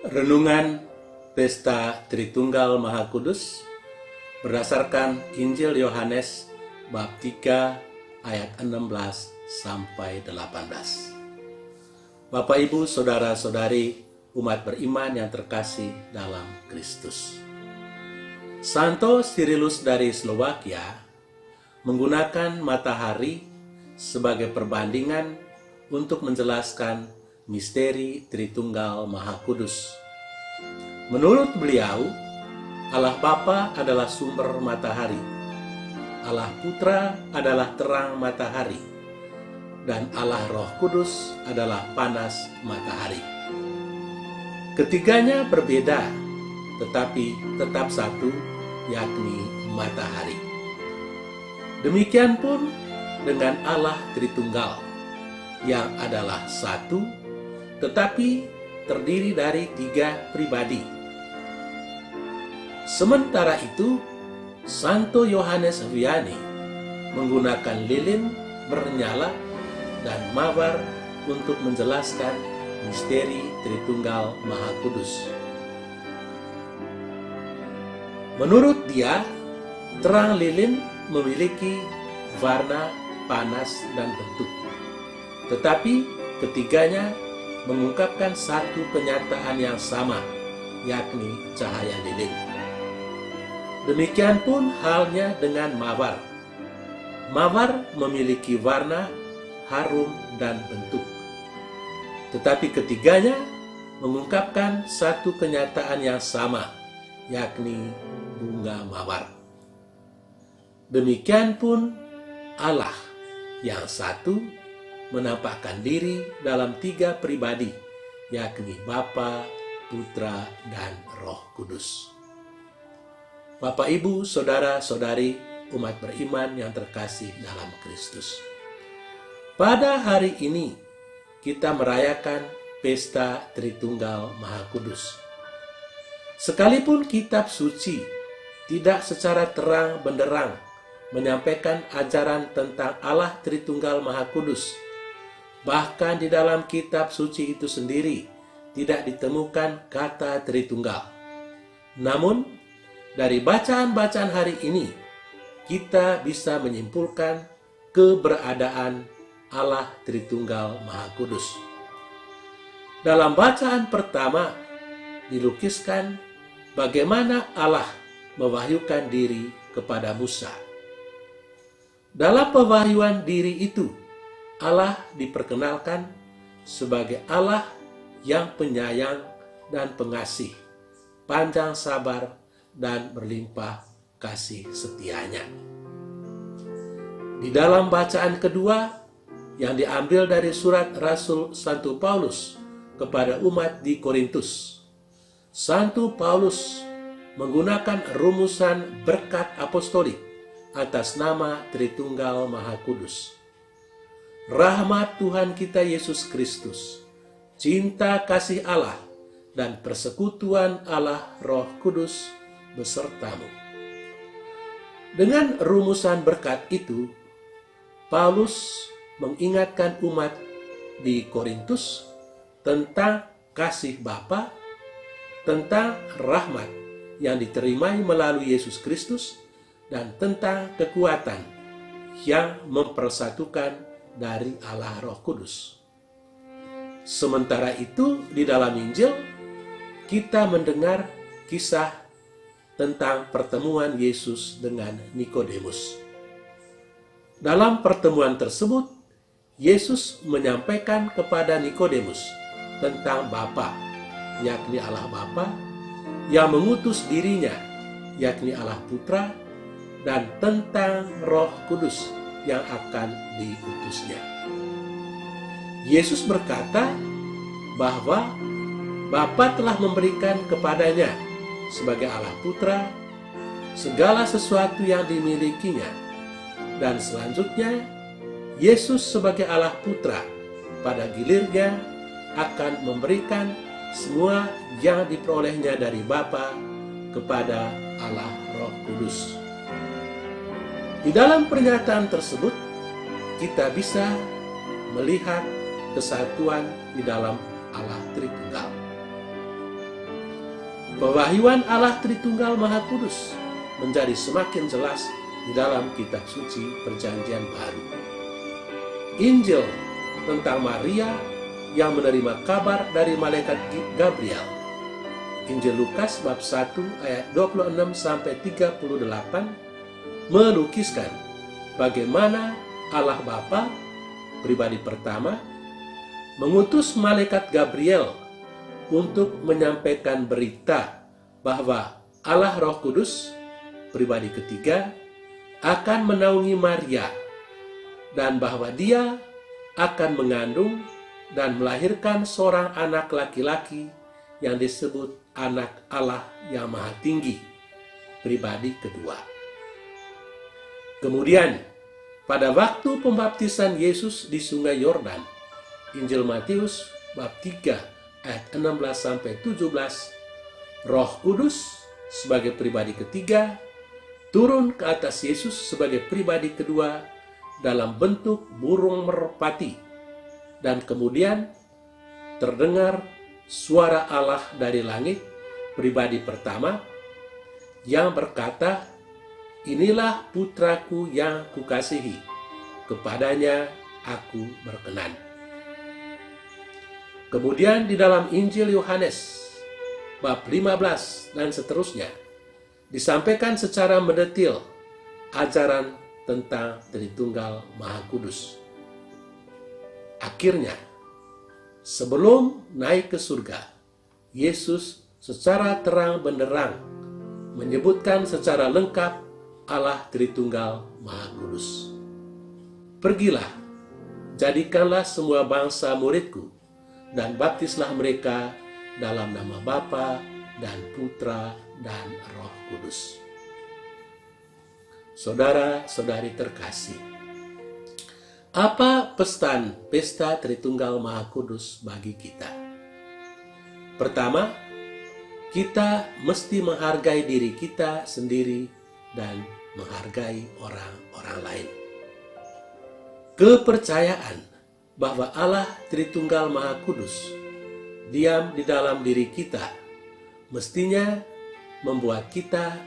Renungan Pesta Tritunggal Maha Kudus berdasarkan Injil Yohanes bab 3 ayat 16 sampai 18. Bapak, Ibu, saudara-saudari umat beriman yang terkasih dalam Kristus. Santo Cyrillus dari Slovakia menggunakan matahari sebagai perbandingan untuk menjelaskan misteri Tritunggal Maha Kudus. Menurut beliau, Allah Bapa adalah sumber matahari, Allah Putra adalah terang matahari, dan Allah Roh Kudus adalah panas matahari. Ketiganya berbeda, tetapi tetap satu, yakni matahari. Demikian pun dengan Allah Tritunggal, yang adalah satu, tetapi terdiri dari 3 pribadi. Sementara itu, Santo Yohanes Vianney menggunakan lilin bernyala dan mawar untuk menjelaskan misteri Tritunggal Maha Kudus. Menurut dia, terang lilin memiliki warna, panas, dan bentuk. Tetapi ketiganya mengungkapkan satu kenyataan yang sama, yakni cahaya lilin. Demikian pun halnya dengan mawar. Mawar memiliki warna, harum, dan bentuk. Tetapi ketiganya mengungkapkan satu kenyataan yang sama, yakni bunga mawar. Demikian pun Allah yang satu menampakkan diri dalam 3 pribadi, yakni Bapa, Putra, dan Roh Kudus. Bapak, Ibu, saudara-saudari umat beriman yang terkasih dalam Kristus. Pada hari ini kita merayakan Pesta Tritunggal Maha Kudus. Sekalipun kitab suci tidak secara terang benderang menyampaikan ajaran tentang Allah Tritunggal Maha Kudus, bahkan di dalam kitab suci itu sendiri tidak ditemukan kata Tritunggal. Namun, dari bacaan-bacaan hari ini, kita bisa menyimpulkan keberadaan Allah Tritunggal Maha Kudus. Dalam bacaan pertama, dilukiskan bagaimana Allah mewahyukan diri kepada Musa. Dalam pewahyuan diri itu, Allah diperkenalkan sebagai Allah yang penyayang dan pengasih, panjang sabar, dan berlimpah kasih setianya. Di dalam bacaan kedua yang diambil dari surat Rasul Santo Paulus kepada umat di Korintus, Santo Paulus menggunakan rumusan berkat apostolik atas nama Tritunggal Maha Kudus. Rahmat Tuhan kita Yesus Kristus, cinta kasih Allah, dan persekutuan Allah Roh Kudus besertamu. Dengan rumusan berkat itu, Paulus mengingatkan umat di Korintus tentang kasih Bapa, tentang rahmat yang diterimai melalui Yesus Kristus, dan tentang kekuatan yang mempersatukan dari Allah Roh Kudus. Sementara itu, di dalam Injil kita mendengar kisah tentang pertemuan Yesus dengan Nikodemus. Dalam pertemuan tersebut, Yesus menyampaikan kepada Nikodemus tentang Bapa, yakni Allah Bapa, yang mengutus dirinya, yakni Allah Putra, dan tentang Roh Kudus yang akan diutusnya. Yesus berkata bahwa Bapa telah memberikan kepadanya sebagai Allah Putra segala sesuatu yang dimilikinya, dan selanjutnya Yesus sebagai Allah Putra pada gilirnya akan memberikan semua yang diperolehnya dari Bapa kepada Allah Roh Kudus. Di dalam pernyataan tersebut, kita bisa melihat kesatuan di dalam Allah Tritunggal. Pewahyuan Allah Tritunggal Maha Kudus menjadi semakin jelas di dalam kitab suci Perjanjian Baru. Injil tentang Maria yang menerima kabar dari malaikat Gabriel. Injil Lukas bab 1 ayat 26 sampai 38 melukiskan bagaimana Allah Bapa pribadi pertama mengutus malaikat Gabriel untuk menyampaikan berita bahwa Allah Roh Kudus pribadi ketiga akan menaungi Maria dan bahwa dia akan mengandung dan melahirkan seorang anak laki-laki yang disebut anak Allah yang Maha Tinggi, pribadi kedua. Kemudian, pada waktu pembaptisan Yesus di Sungai Yordan, Injil Matius bab 3 ayat 16 sampai 17, Roh Kudus sebagai pribadi ketiga turun ke atas Yesus sebagai pribadi kedua dalam bentuk burung merpati, dan kemudian terdengar suara Allah dari langit pribadi pertama yang berkata, "Inilah putraku yang kukasihi, kepadanya aku berkenan." Kemudian di dalam Injil Yohanes bab 15 dan seterusnya disampaikan secara mendetil ajaran tentang Tritunggal Maha Kudus. Akhirnya, sebelum naik ke surga, Yesus secara terang benderang menyebutkan secara lengkap Allah Tritunggal Maha Kudus. "Pergilah, jadikanlah semua bangsa muridku, dan baptislah mereka dalam nama Bapa dan Putra dan Roh Kudus." Saudara-saudari terkasih, apa pesan pesta Tritunggal Maha Kudus bagi kita? Pertama, kita mesti menghargai diri kita sendiri dan menghargai orang-orang lain. Kepercayaan bahwa Allah Tritunggal Maha Kudus diam di dalam diri kita mestinya membuat kita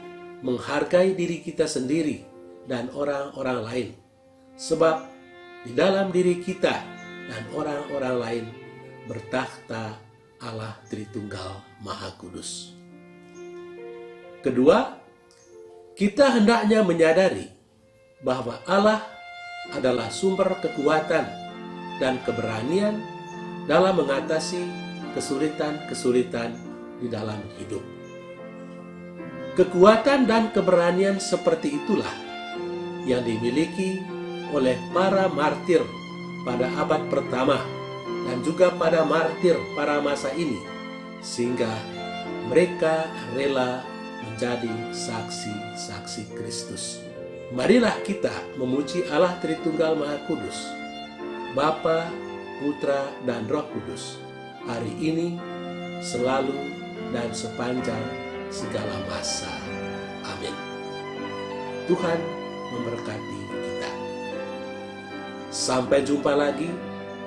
menghargai diri kita sendiri dan orang-orang lain, sebab di dalam diri kita dan orang-orang lain bertakhta Allah Tritunggal Maha Kudus. Kedua, kita hendaknya menyadari bahwa Allah adalah sumber kekuatan dan keberanian dalam mengatasi kesulitan-kesulitan di dalam hidup. Kekuatan dan keberanian seperti itulah yang dimiliki oleh para martir pada abad pertama dan juga pada martir pada masa ini, sehingga mereka rela menjadi saksi-saksi Kristus. Marilah kita memuji Allah Tritunggal Maha Kudus, Bapa, Putra, dan Roh Kudus, hari ini, selalu, dan sepanjang segala masa. Amin. Tuhan memberkati kita. Sampai jumpa lagi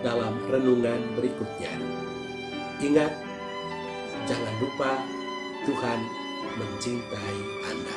dalam renungan berikutnya. Ingat, jangan lupa Tuhan mencintai Anda.